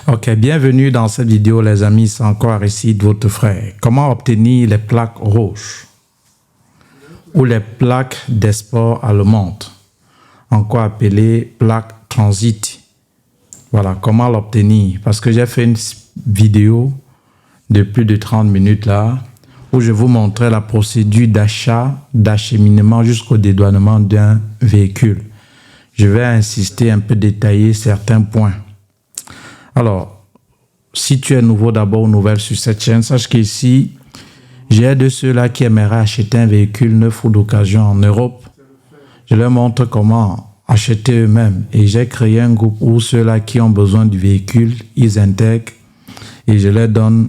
Ok, bienvenue dans cette vidéo les amis, c'est encore ici de votre frère. Comment obtenir les plaques rouges ou les plaques d'export allemandes, encore appelées plaques transit. Voilà, comment l'obtenir? Parce que j'ai fait une vidéo de plus de 30 minutes là, où je vous montrais la procédure d'achat, d'acheminement jusqu'au dédouanement d'un véhicule. Je vais insister un peu, détailler certains points. Alors, si tu es nouveau d'abord ou nouvelle sur cette chaîne, sache qu'ici, j'ai de ceux-là qui aimeraient acheter un véhicule neuf ou d'occasion en Europe. Je leur montre comment acheter eux-mêmes. Et j'ai créé un groupe où ceux-là qui ont besoin du véhicule, ils intègrent et je leur donne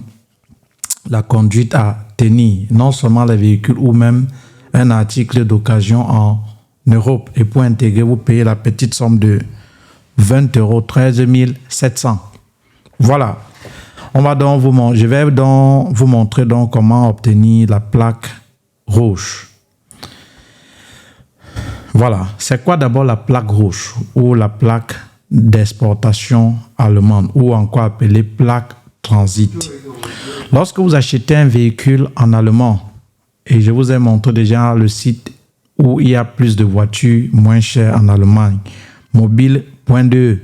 la conduite à tenir. Non seulement les véhicules ou même un article d'occasion en Europe. Et pour intégrer, vous payez la petite somme de 20 €, 13 700. Voilà. Je vais donc vous montrer donc comment obtenir la plaque rouge. Voilà. C'est quoi d'abord la plaque rouge ou la plaque d'exportation allemande ou encore appelée plaque transit? Lorsque vous achetez un véhicule en allemand, et je vous ai montré déjà le site où il y a plus de voitures moins chères en Allemagne, mobile.de.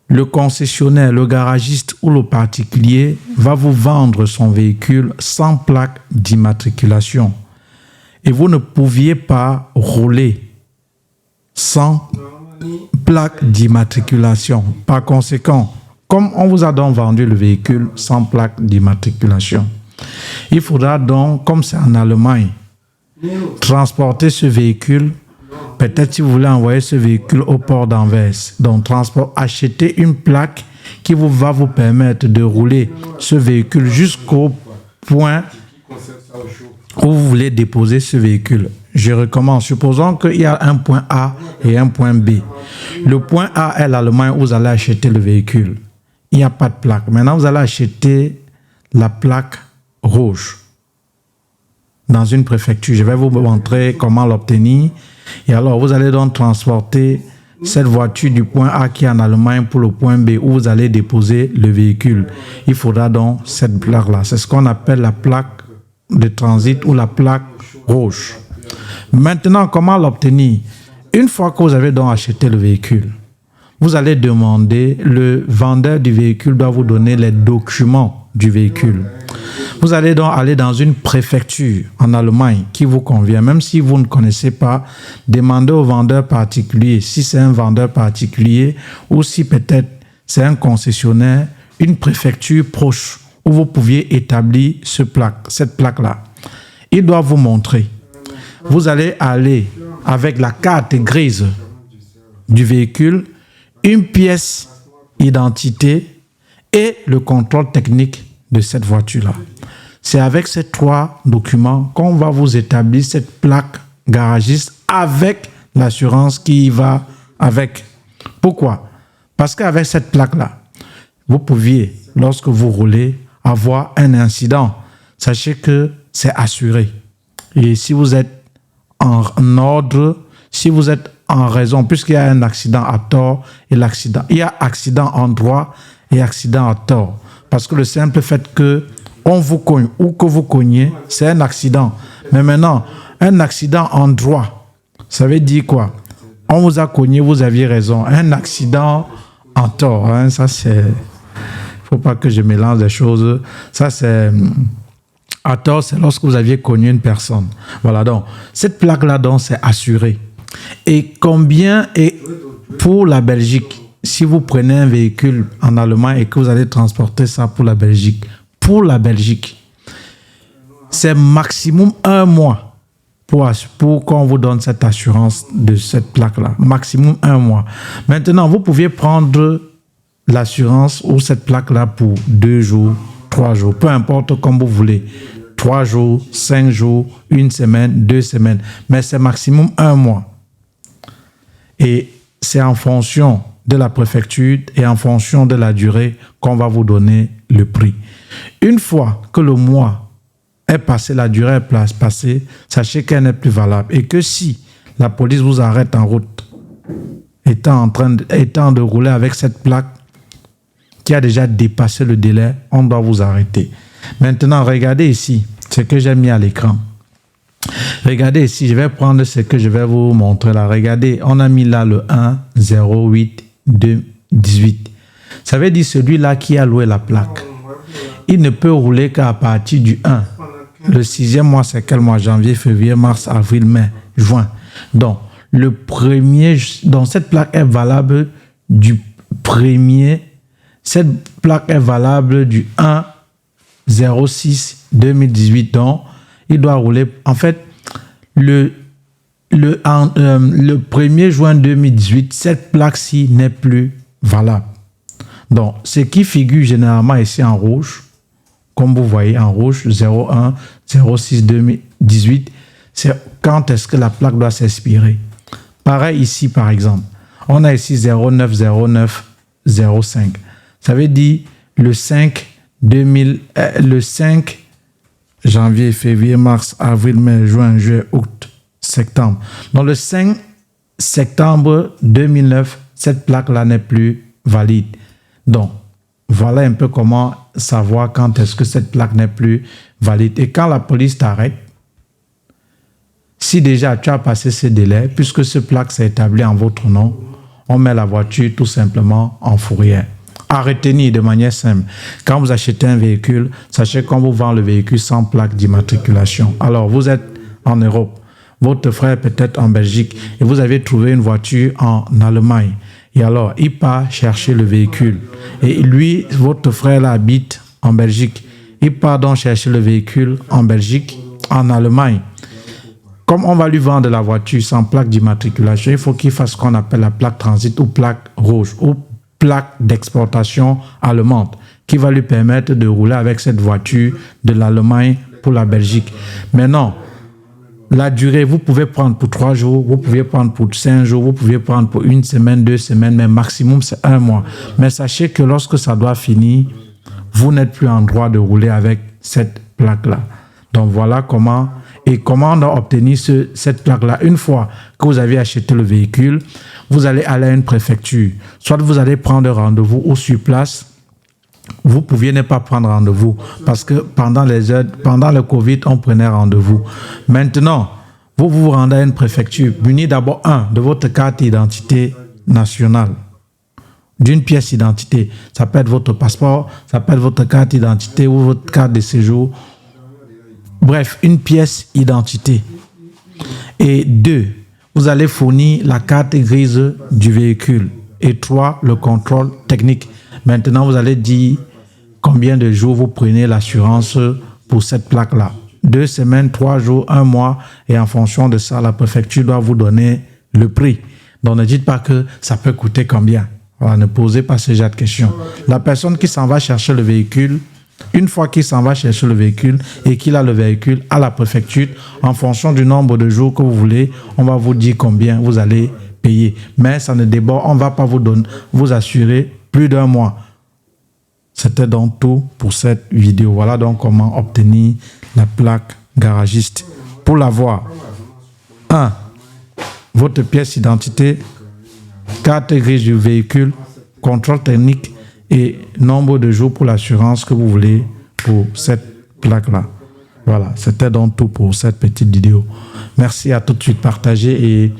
Le concessionnaire, le garagiste ou le particulier va vous vendre son véhicule sans plaque d'immatriculation. Et vous ne pouviez pas rouler sans plaque d'immatriculation. Par conséquent, comme on vous a donc vendu le véhicule sans plaque d'immatriculation, il faudra donc, comme c'est en Allemagne, transporter ce véhicule. Peut-être si vous voulez envoyer ce véhicule au port d'Anvers, donc acheter une plaque qui va vous permettre de rouler ce véhicule jusqu'au point où vous voulez déposer ce véhicule. Je recommence. Supposons qu'il y a un point A et un point B. Le point A est l'Allemagne où vous allez acheter le véhicule. Il n'y a pas de plaque. Maintenant, vous allez acheter la plaque rouge dans une préfecture. Je vais vous montrer comment l'obtenir. Et alors, vous allez donc transporter cette voiture du point A qui est en Allemagne pour le point B où vous allez déposer le véhicule. Il faudra donc cette plaque-là. C'est ce qu'on appelle la plaque de transit ou la plaque rouge. Maintenant, comment l'obtenir? Une fois que vous avez donc acheté le véhicule, vous allez demander, le vendeur du véhicule doit vous donner les documents du véhicule. Vous allez donc aller dans une préfecture en Allemagne qui vous convient. Même si vous ne connaissez pas, demandez au vendeur particulier, si c'est un vendeur particulier ou si peut-être c'est un concessionnaire, une préfecture proche où vous pouviez établir cette plaque-là. Il doit vous montrer. Vous allez aller avec la carte grise du véhicule, une pièce d'identité et le contrôle technique de cette voiture-là. C'est avec ces trois documents qu'on va vous établir cette plaque garagiste avec l'assurance qui y va avec. Pourquoi? Parce qu'avec cette plaque-là, vous pouviez, lorsque vous roulez, avoir un incident. Sachez que c'est assuré. Et si vous êtes en ordre, si vous êtes en raison, puisqu'il y a un accident à tort et l'accident, il y a accident en droit et accident à tort. Parce que le simple fait que on vous cogne ou que vous cognez, c'est un accident. Mais maintenant, un accident en droit, ça veut dire quoi? On vous a cogné, vous aviez raison. Un accident en tort, hein, ça c'est... Il ne faut pas que je mélange les choses. Ça c'est... À tort, c'est lorsque vous aviez cogné une personne. Voilà, donc, cette plaque-là, donc, c'est assuré. Et combien est pour la Belgique? Si vous prenez un véhicule en Allemagne et que vous allez transporter ça pour la Belgique, c'est maximum 1 mois pour qu'on vous donne cette assurance de cette plaque-là. Maximum 1 mois. Maintenant, vous pouviez prendre l'assurance ou cette plaque-là pour 2 jours, 3 jours, peu importe comme vous voulez. 3 jours, 5 jours, 1 semaine, 2 semaines. Mais c'est maximum 1 mois. Et c'est en fonction de la préfecture et en fonction de la durée qu'on va vous donner le prix. Une fois que le mois est passé, la durée est passée, sachez qu'elle n'est plus valable. Et que si la police vous arrête en route, étant de rouler avec cette plaque, qui a déjà dépassé le délai, on doit vous arrêter. Maintenant, regardez ici ce que j'ai mis à l'écran. Regardez ici, je vais prendre ce que je vais vous montrer là. Regardez, on a mis là le 1, 0, 8, 2, 18. Ça veut dire celui-là qui a loué la plaque. Il ne peut rouler qu'à partir du 1. Le 6e mois, c'est quel mois? Janvier, février, mars, avril, mai, juin. Donc, le premier, donc cette plaque est valable du premier. Cette plaque est valable du 1 06 2018. Donc, il doit rouler. En fait, le 1er juin 2018, cette plaque-ci n'est plus valable. Donc, ce qui figure généralement ici en rouge, comme vous voyez en rouge, 01 06 2018, c'est quand est-ce que la plaque doit s'expirer. Pareil ici, par exemple. On a ici 09 09 05. Ça veut dire le 5 janvier, février, mars, avril, mai, juin, juillet, août, septembre. Donc le 5 septembre 2009, cette plaque-là n'est plus valide. Donc, voilà un peu comment savoir quand est-ce que cette plaque n'est plus valide. Et quand la police t'arrête, si déjà tu as passé ce délai, puisque ce plaque s'est établi en votre nom, on met la voiture tout simplement en fourrière. À retenir de manière simple, quand vous achetez un véhicule, sachez qu'on vous vend le véhicule sans plaque d'immatriculation. Alors, vous êtes en Europe, votre frère peut-être en Belgique, et vous avez trouvé une voiture en Allemagne. Et alors, il part chercher le véhicule. Et lui, votre frère là, habite en Belgique. Il part donc chercher le véhicule en Belgique, en Allemagne. Comme on va lui vendre la voiture sans plaque d'immatriculation, il faut qu'il fasse ce qu'on appelle la plaque transit ou plaque rouge ou plaque d'exportation allemande qui va lui permettre de rouler avec cette voiture de l'Allemagne pour la Belgique. Maintenant, la durée, vous pouvez prendre pour 3 jours, vous pouvez prendre pour 5 jours, vous pouvez prendre pour 1 semaine, 2 semaines, mais maximum c'est 1 mois. Mais sachez que lorsque ça doit finir, vous n'êtes plus en droit de rouler avec cette plaque-là. Donc voilà comment on doit obtenir cette plaque-là. Une fois que vous avez acheté le véhicule, vous allez aller à une préfecture. Soit vous allez prendre rendez-vous ou sur place. Vous pouviez ne pas prendre rendez-vous parce que pendant le Covid, on prenait rendez-vous. Maintenant, vous vous rendez à une préfecture, muni d'abord de votre carte d'identité nationale, d'une pièce d'identité. Ça peut être votre passeport, ça peut être votre carte d'identité ou votre carte de séjour. Bref, une pièce d'identité. Et 2, vous allez fournir la carte grise du véhicule. Et 3, le contrôle technique. Maintenant, vous allez dire combien de jours vous prenez l'assurance pour cette plaque-là. 2 semaines, 3 jours, 1 mois. Et en fonction de ça, la préfecture doit vous donner le prix. Donc, ne dites pas que ça peut coûter combien. Voilà, ne posez pas ce genre de questions. La personne qui s'en va chercher le véhicule, une fois qu'il s'en va chercher le véhicule et qu'il a le véhicule à la préfecture, en fonction du nombre de jours que vous voulez, on va vous dire combien vous allez payer. Mais ça ne déborde, on ne va pas vous assurer plus d'1 mois. C'était donc tout pour cette vidéo. Voilà donc comment obtenir la plaque garagiste. Pour l'avoir, 1. Votre pièce d'identité, carte grise du véhicule, contrôle technique et nombre de jours pour l'assurance que vous voulez pour cette plaque-là. Voilà, c'était donc tout pour cette petite vidéo. Merci, à tout de suite. Partagez et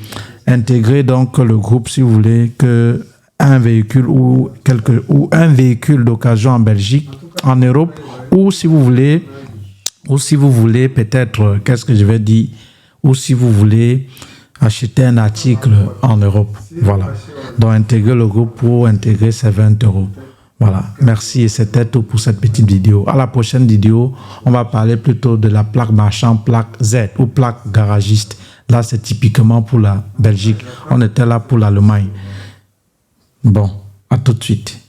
intégrez donc le groupe si vous voulez que un véhicule ou un véhicule d'occasion en Belgique, en Europe, ou si vous voulez peut-être, qu'est-ce que je vais dire, ou si vous voulez acheter un article en Europe. Voilà. Donc, intégrez le groupe pour intégrer ces 20 €. Voilà. Merci et c'était tout pour cette petite vidéo. À la prochaine vidéo, on va parler plutôt de la plaque marchand, plaque Z ou plaque garagiste. Là, c'est typiquement pour la Belgique. On était là pour l'Allemagne. Bon, à tout de suite.